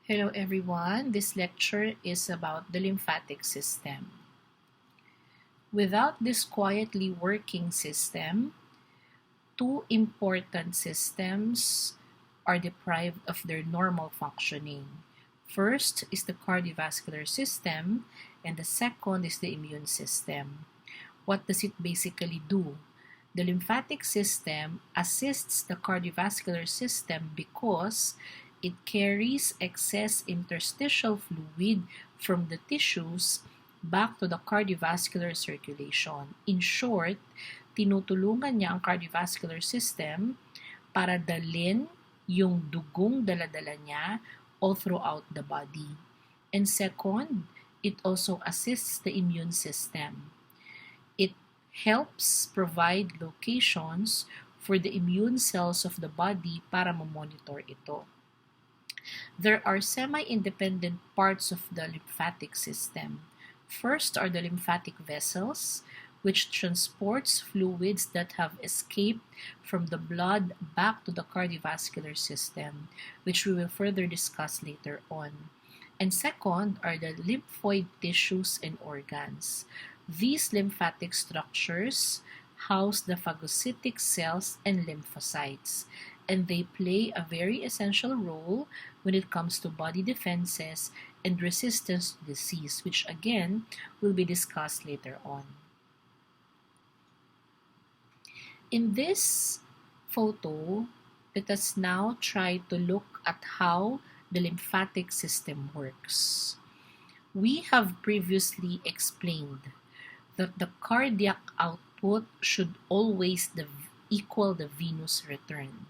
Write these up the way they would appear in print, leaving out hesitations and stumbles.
Hello everyone, this lecture is about the lymphatic system. Without this quietly working system, two important systems are deprived of their normal functioning. First is the cardiovascular system, and the second is the immune system. What does it basically do? The lymphatic system assists the cardiovascular system because it carries excess interstitial fluid from the tissues back to the cardiovascular circulation. In short, tinutulungan niya ang cardiovascular system para dalhin yung dugong daladala niya all throughout the body. And second, it also assists the immune system. It helps provide locations for the immune cells of the body para ma-monitor ito. There are semi-independent parts of the lymphatic system. First are the lymphatic vessels, which transports fluids that have escaped from the blood back to the cardiovascular system, which we will further discuss later on. And second are the lymphoid tissues and organs. These lymphatic structures house the phagocytic cells and lymphocytes, and they play a very essential role when it comes to body defenses and resistance to disease, which again will be discussed later on. In this photo, let us now try to look at how the lymphatic system works. We have previously explained that the cardiac output should always equal the venous return.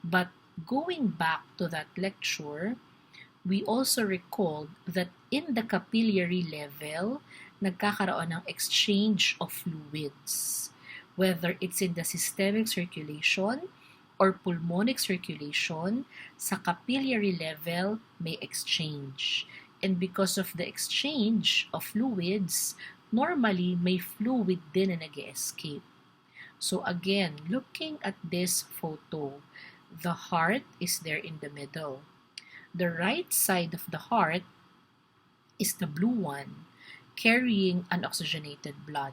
But going back to that lecture, we also recalled that in the capillary level, nagkakaroon ng exchange of fluids. Whether it's in the systemic circulation or pulmonic circulation, sa capillary level may exchange. And because of the exchange of fluids, normally may fluid din na nag-escape. So again, looking at this photo, the heart is there in the middle. The right side of the heart is the blue one, carrying unoxygenated blood.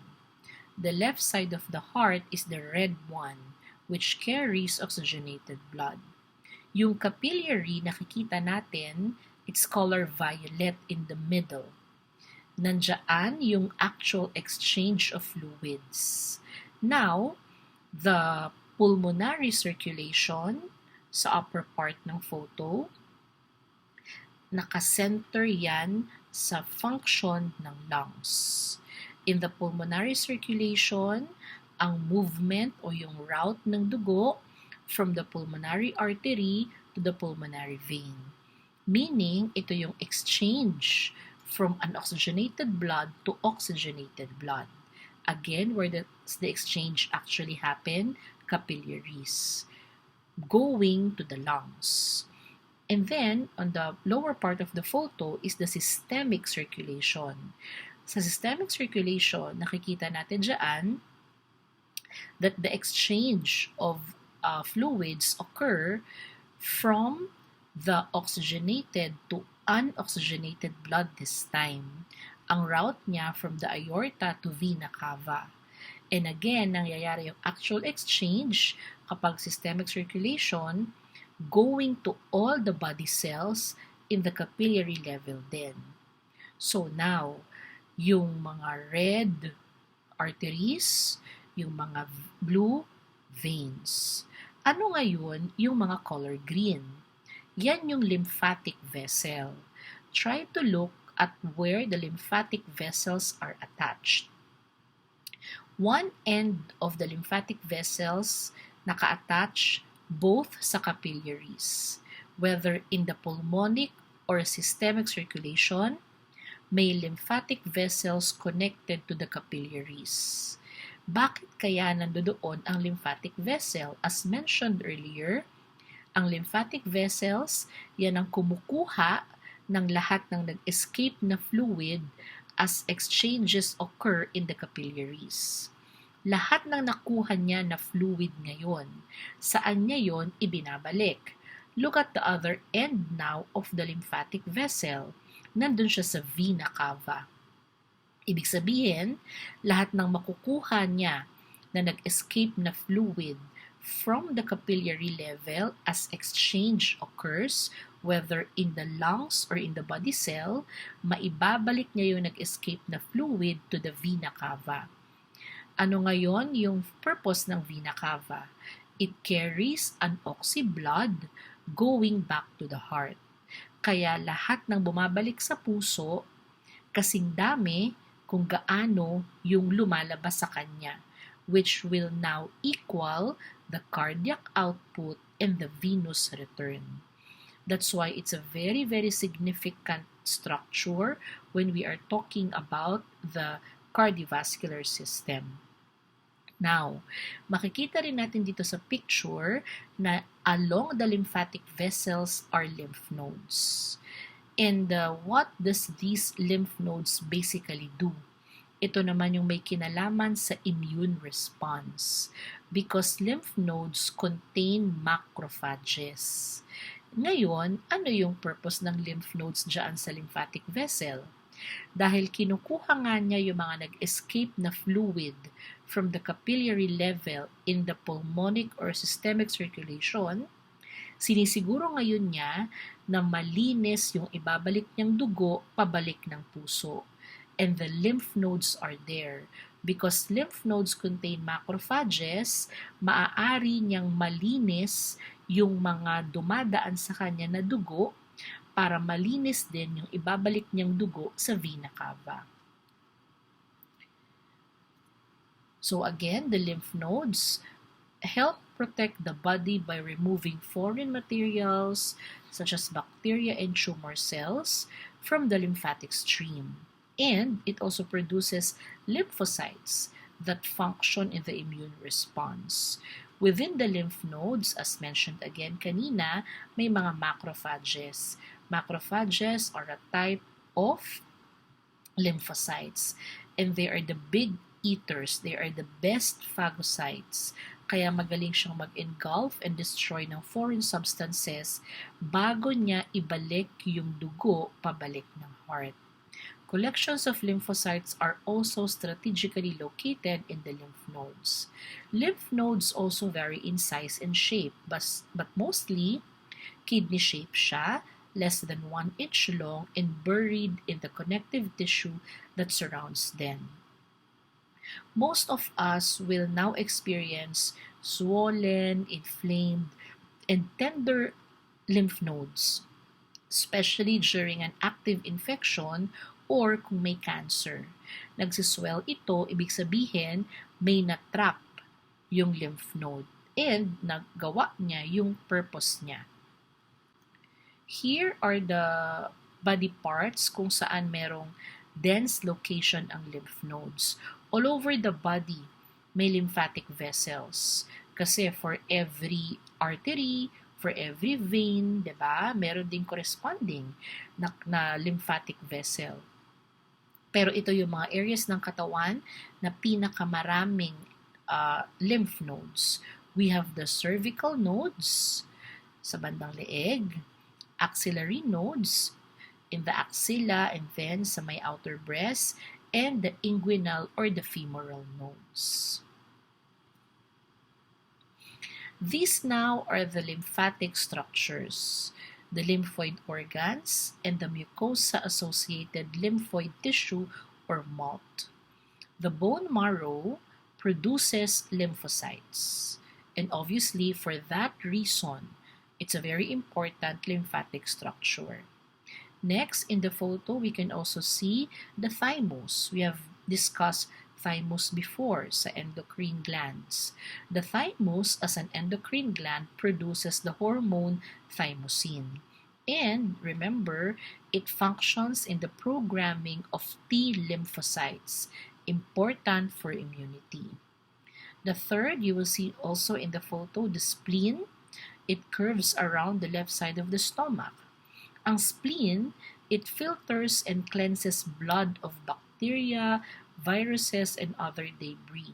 The left side of the heart is the red one, which carries oxygenated blood. Yung capillary, nakikita natin, it's color violet in the middle. Nandiyan yung actual exchange of fluids. Now, the pulmonary circulation sa upper part ng photo, nakasenter yan sa function ng lungs. In the pulmonary circulation, ang movement o yung route ng dugo from the pulmonary artery to the pulmonary vein. Meaning, ito yung exchange from unoxygenated blood to oxygenated blood. Again, where does the exchange actually happen? Capillaries, going to the lungs. And then, on the lower part of the photo is the systemic circulation. Sa systemic circulation, nakikita natin dyan that the exchange of fluids occur from the oxygenated to unoxygenated blood this time. Ang route niya from the aorta to vena cava. And again, nangyayari yung actual exchange kapag systemic circulation going to all the body cells in the capillary level din. So now, yung mga red arteries, yung mga blue veins. Ano ngayon yung mga color green? Yan yung lymphatic vessel. Try to look at where the lymphatic vessels are attached. One end of the lymphatic vessels naka-attach both sa capillaries. Whether in the pulmonic or systemic circulation, may lymphatic vessels connected to the capillaries. Bakit kaya nandoon ang lymphatic vessel? As mentioned earlier, ang lymphatic vessels, yan ang kumukuha ng lahat ng nag-escape na fluid as exchanges occur in the capillaries. Lahat ng nakuha niya na fluid ngayon, saan niya yon ibinabalik? Look at the other end now of the lymphatic vessel. Nandun siya sa vena cava. Ibig sabihin, lahat ng makukuha niya na nag-escape na fluid from the capillary level as exchange occurs, whether in the lungs or in the body cell, maibabalik niya yung nag-escape na fluid to the vena cava. Ano ngayon yung purpose ng vena cava? It carries an oxy blood going back to the heart. Kaya lahat ng bumabalik sa puso, kasing dami kung gaano yung lumalabas sa kanya, which will now equal the cardiac output and the venous return. That's why it's a very, very significant structure when we are talking about the cardiovascular system. Now, makikita rin natin dito sa picture na along the lymphatic vessels are lymph nodes. And what does these lymph nodes basically do? Ito naman yung may kinalaman sa immune response because lymph nodes contain macrophages. Ngayon, ano yung purpose ng lymph nodes dyan sa lymphatic vessel? Dahil kinukuha nga niya yung mga nag-escape na fluid from the capillary level in the pulmonic or systemic circulation, sinisiguro ngayon niya na malinis yung ibabalik niyang dugo pabalik ng puso. And the lymph nodes are there. Because lymph nodes contain macrophages, maaari niyang malinis yung mga dumadaan sa kanya na dugo para malinis din yung ibabalik niyang dugo sa vena cava. So again, the lymph nodes help protect the body by removing foreign materials such as bacteria and tumor cells from the lymphatic stream. And it also produces lymphocytes that function in the immune response. Within the lymph nodes, as mentioned again kanina, may mga macrophages. Macrophages are a type of lymphocytes, and they are the big eaters. They are the best phagocytes. Kaya magaling siyang mag-engulf and destroy ng foreign substances bago niya ibalik yung dugo pabalik ng heart. Collections of lymphocytes are also strategically located in the lymph nodes. Lymph nodes also vary in size and shape, but mostly kidney-shaped siya, less than 1 inch long, and buried in the connective tissue that surrounds them. Most of us will now experience swollen, inflamed, and tender lymph nodes, especially during an active infection or kung may cancer. Nagsiswell ito, ibig sabihin may na-trap yung lymph node and naggawa niya yung purpose niya. Here are the body parts kung saan merong dense location ang lymph nodes. All over the body, may lymphatic vessels. Kasi for every artery, for every vein, diba, meron din corresponding na lymphatic vessel. Pero ito yung mga areas ng katawan na pinakamaraming lymph nodes. We have the cervical nodes sa bandang leeg, axillary nodes in the axilla and then sa may outer breast, and the inguinal or the femoral nodes. These now are the lymphatic structures, the lymphoid organs, and the mucosa-associated lymphoid tissue or MALT. The bone marrow produces lymphocytes, and obviously for that reason, it's a very important lymphatic structure. Next, in the photo, we can also see the thymus. We have discussed thymus before sa endocrine glands. The thymus, as an endocrine gland, produces the hormone thymosin. And remember, it functions in the programming of T lymphocytes, important for immunity. The third, you will see also in the photo, the spleen. It curves around the left side of the stomach. Ang spleen, it filters and cleanses blood of bacteria, viruses, and other debris.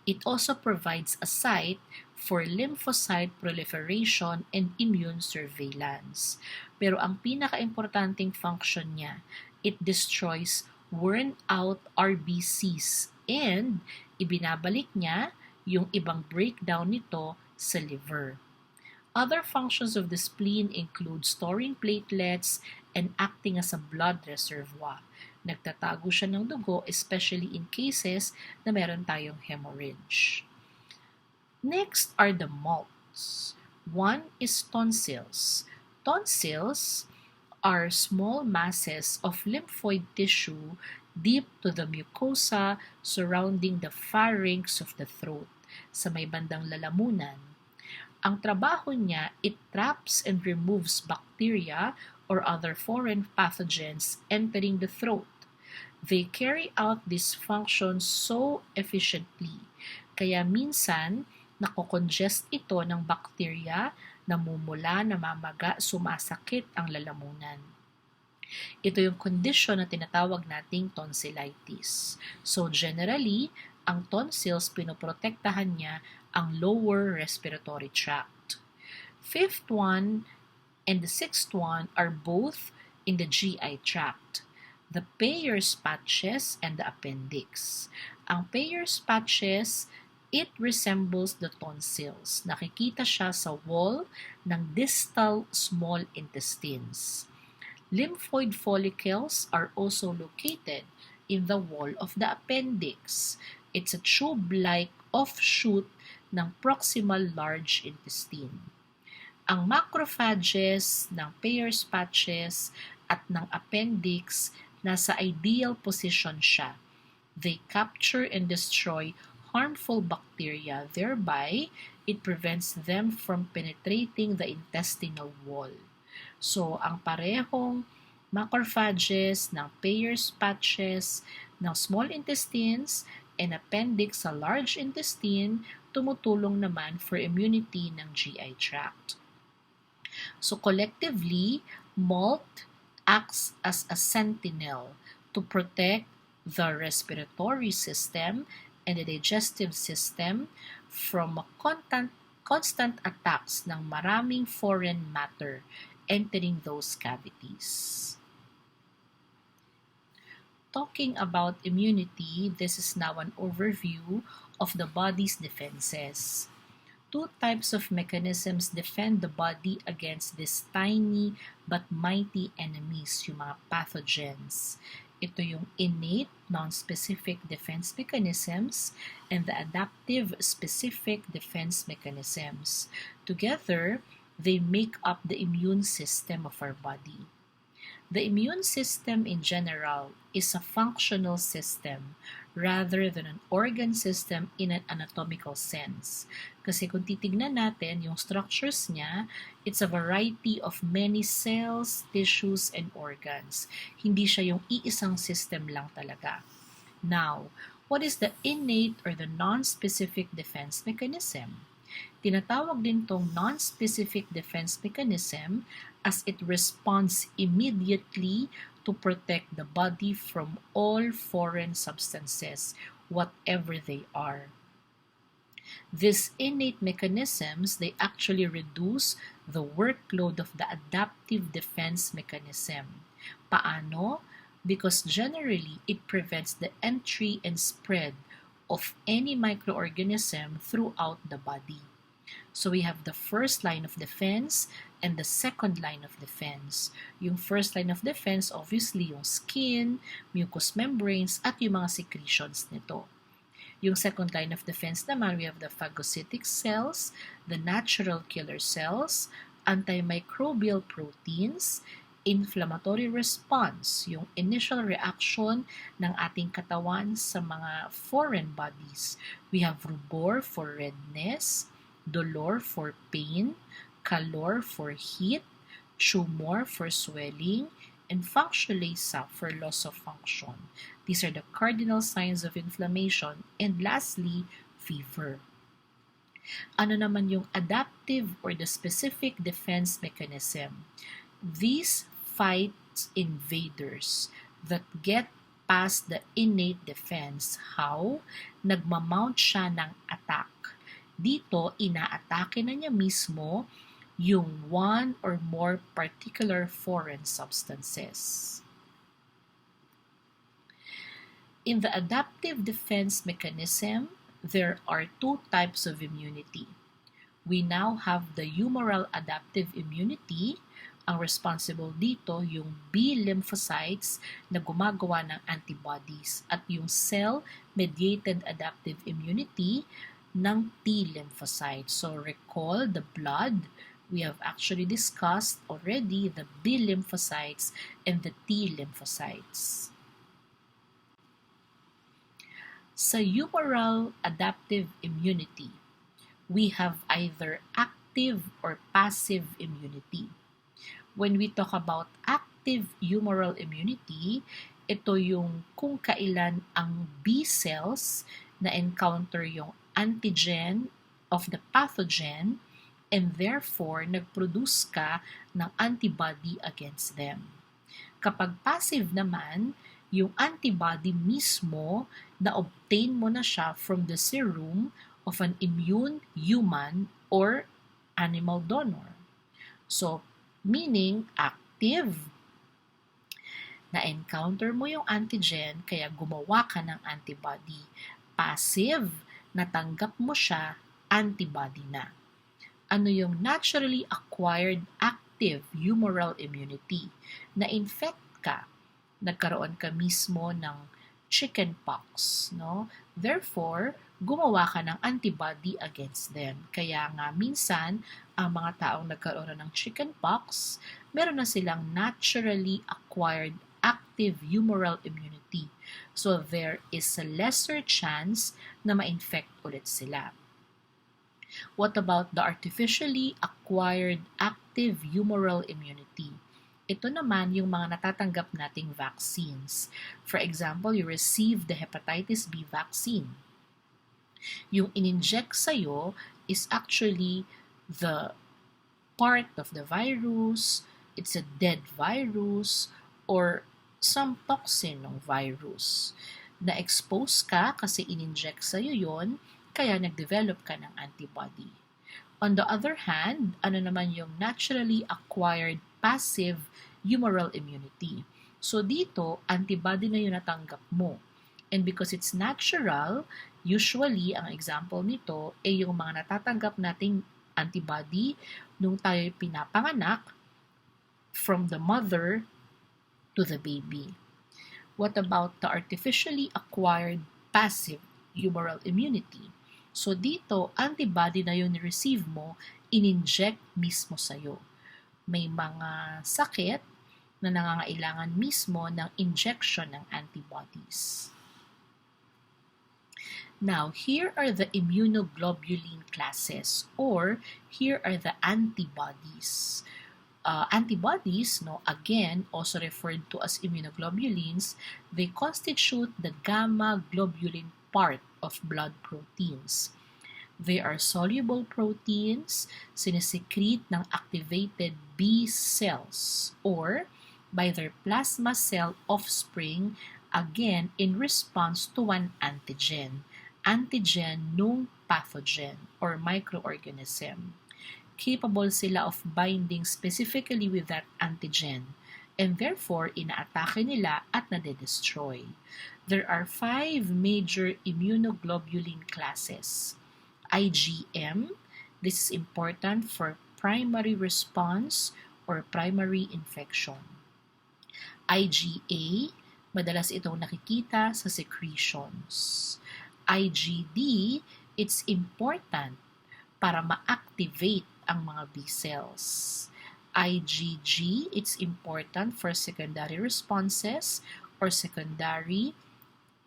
It also provides a site for lymphocyte proliferation and immune surveillance. Pero ang pinaka-importanting function niya, it destroys worn-out RBCs and ibinabalik niya yung ibang breakdown nito sa liver. Other functions of the spleen include storing platelets and acting as a blood reservoir. Nagtatago siya ng dugo, especially in cases na meron tayong hemorrhage. Next are the molts. One is tonsils. Tonsils are small masses of lymphoid tissue deep to the mucosa surrounding the pharynx of the throat, sa may bandang lalamunan. Ang trabaho niya, it traps and removes bacteria or other foreign pathogens entering the throat. They carry out this function so efficiently, kaya minsan nakokongest ito ng bacteria, namumula, namamaga, sumasakit ang lalamunan. Ito yung condition na tinatawag nating tonsillitis. So generally, ang tonsils, pinoprotektahan niya ang lower respiratory tract. Fifth one and the sixth one are both in the GI tract, the Peyer's patches and the appendix. Ang Peyer's patches, it resembles the tonsils. Nakikita siya sa wall ng distal small intestines. Lymphoid follicles are also located in the wall of the appendix. It's a tube-like offshoot ng proximal large intestine. Ang macrophages ng Peyer's patches at ng appendix nasa ideal position siya. They capture and destroy harmful bacteria, thereby it prevents them from penetrating the intestinal wall. So, ang parehong macrophages ng Peyer's patches ng small intestines and appendix sa large intestine tumutulong naman for immunity ng GI tract. So collectively, MALT acts as a sentinel to protect the respiratory system and the digestive system from constant attacks ng maraming foreign matter entering those cavities. Talking about immunity, this is now an overview of the body's defenses. Two types of mechanisms defend the body against these tiny but mighty enemies, yung mga pathogens. Ito yung innate, non-specific defense mechanisms and the adaptive, specific defense mechanisms. Together, they make up the immune system of our body. The immune system in general is a functional system rather than an organ system in an anatomical sense. Kasi kung titignan natin yung structures niya, it's a variety of many cells, tissues, and organs. Hindi siya yung iisang system lang talaga. Now, what is the innate or the non-specific defense mechanism? Tinatawag din tong non-specific defense mechanism as it responds immediately to protect the body from all foreign substances, whatever they are. These innate mechanisms, they actually reduce the workload of the adaptive defense mechanism. Paano? Because generally, it prevents the entry and spread of any microorganism throughout the body. So we have the first line of defense and the second line of defense. Yung first line of defense, obviously, yung skin, mucous membranes, at yung mga secretions nito. Yung second line of defense naman, we have the phagocytic cells, the natural killer cells, antimicrobial proteins, inflammatory response, yung initial reaction ng ating katawan sa mga foreign bodies. We have rubor for redness, dolor for pain, calor for heat, tumor for swelling, and functionalisa for loss of function. These are the cardinal signs of inflammation. And lastly, fever. Ano naman yung adaptive or the specific defense mechanism? These fight invaders that get past the innate defense. How? Nagmamount siya ng attack. Dito, inaatake na niya mismo yung one or more particular foreign substances. In the adaptive defense mechanism, there are two types of immunity. We now have the humoral adaptive immunity. Ang responsible dito yung B lymphocytes na gumagawa ng antibodies at yung cell-mediated adaptive immunity ng T lymphocytes. So recall the blood. We have actually discussed already the B lymphocytes and the T lymphocytes. Sa humoral adaptive immunity, we have either active or passive immunity. When we talk about active humoral immunity, ito yung kung kailan ang B cells na encounter yung antigen of the pathogen and therefore nagproduce ka ng antibody against them. Kapag passive naman, yung antibody mismo na-obtain mo na siya from the serum of an immune human or animal donor. So, meaning active. Na-encounter mo yung antigen, kaya gumawa ka ng antibody. Passive, natanggap mo siya, antibody na. Ano yung naturally acquired active humoral immunity? Na-infect ka, nagkaroon ka mismo ng chickenpox, no? Therefore, gumawa ka ng antibody against them. Kaya nga minsan, ang mga taong nagkaroon ng chickenpox, meron na silang naturally acquired active humoral immunity. So there is a lesser chance na ma-infect ulit sila. What about the artificially acquired active humoral immunity? Ito naman yung mga natatanggap nating vaccines. For example, you receive the hepatitis B vaccine. Yung in-inject sa'yo is actually the part of the virus, it's a dead virus, or some toxin ng virus. Na-expose ka kasi in-inject sa'yo yon, kaya nag-develop ka ng antibody. On the other hand, ano naman yung naturally acquired passive humoral immunity? So dito, antibody na yung natanggap mo. And because it's natural, usually, ang example nito ay yung mga natatanggap nating antibody nung tayo pinapanganak from the mother to the baby. What about the artificially acquired passive humoral immunity? So dito, antibody na yung receive mo, in-inject mismo sa'yo. May mga sakit na nangangailangan mismo ng injection ng antibodies. Now, here are the immunoglobulin classes, or here are the antibodies. Antibodies, again, also referred to as immunoglobulins, they constitute the gamma globulin part of blood proteins. They are soluble proteins, sinesecrete ng activated B cells, or by their plasma cell offspring, again, in response to one antigen nung pathogen or microorganism. Capable sila of binding specifically with that antigen, and therefore inaatake nila at nade-destroy. There are 5 major immunoglobulin classes. IgM, this is important for primary response or primary infection. IgA, madalas itong nakikita sa secretions. IgD, it's important para ma-activate ang mga B cells. IgG, it's important for secondary responses or secondary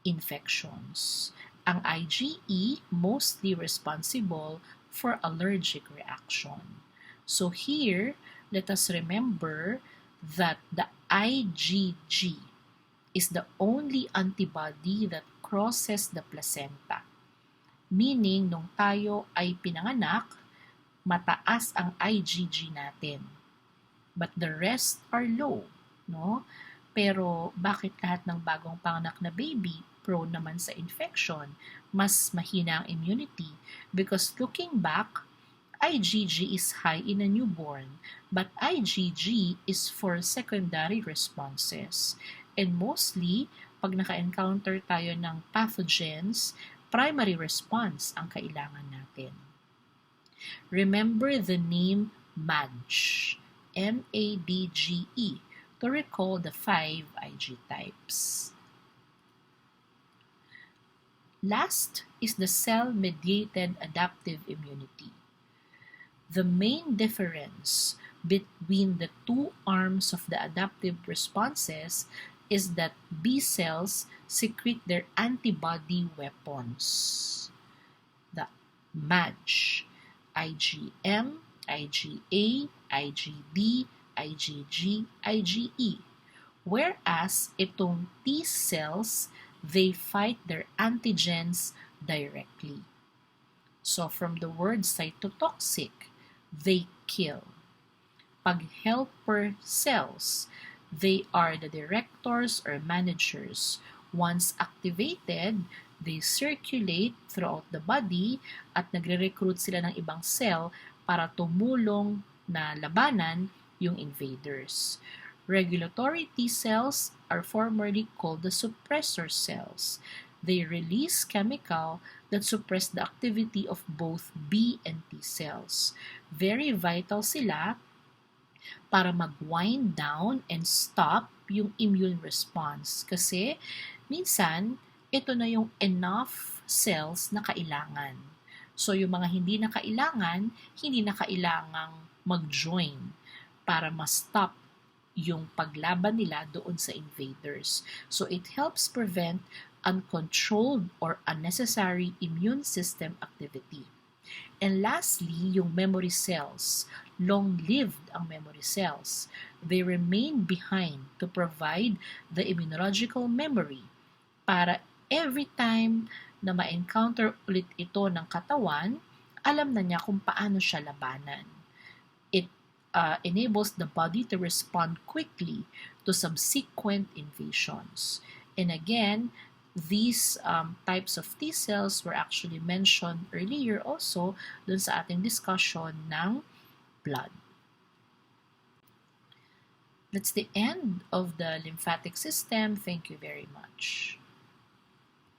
infections. Ang IgE, mostly responsible for allergic reaction. So here, let us remember that the IgG is the only antibody that crosses the placenta. Meaning, nung tayo ay pinanganak, mataas ang IgG natin. But the rest are low, no? Pero bakit lahat ng bagong panganak na baby prone naman sa infection, mas mahina ang immunity because looking back, IgG is high in a newborn, but IgG is for secondary responses. And mostly, pag naka-encounter tayo ng pathogens, primary response ang kailangan natin. Remember the name MADGE, M-A-D-G-E, to recall the 5 Ig types. Last is the cell-mediated adaptive immunity. The main difference between the two arms of the adaptive responses is that B cells secrete their antibody weapons. The MADGE, IgM, IgA, IgD, IgG, IgE. Whereas itong T cells, they fight their antigens directly. So from the word cytotoxic, they kill. Pag helper cells, they are the directors or managers. Once activated, they circulate throughout the body at nagre-recruit sila ng ibang cell para tumulong na labanan yung invaders. Regulatory T cells are formerly called the suppressor cells. They release chemical that suppress the activity of both B and T cells. Very vital sila para mag-wind down and stop yung immune response. Kasi minsan, ito na yung enough cells na kailangan. So yung mga hindi na kailangang mag-join para ma-stop yung paglaban nila doon sa invaders. So it helps prevent uncontrolled or unnecessary immune system activity. And lastly, yung memory cells. Long-lived ang memory cells. They remain behind to provide the immunological memory para every time na ma-encounter ulit ito ng katawan, alam na niya kung paano siya labanan. It enables the body to respond quickly to subsequent invasions. And again, these types of T cells were actually mentioned earlier also dun sa ating discussion ng blood. That's the end of the lymphatic system. Thank you very much.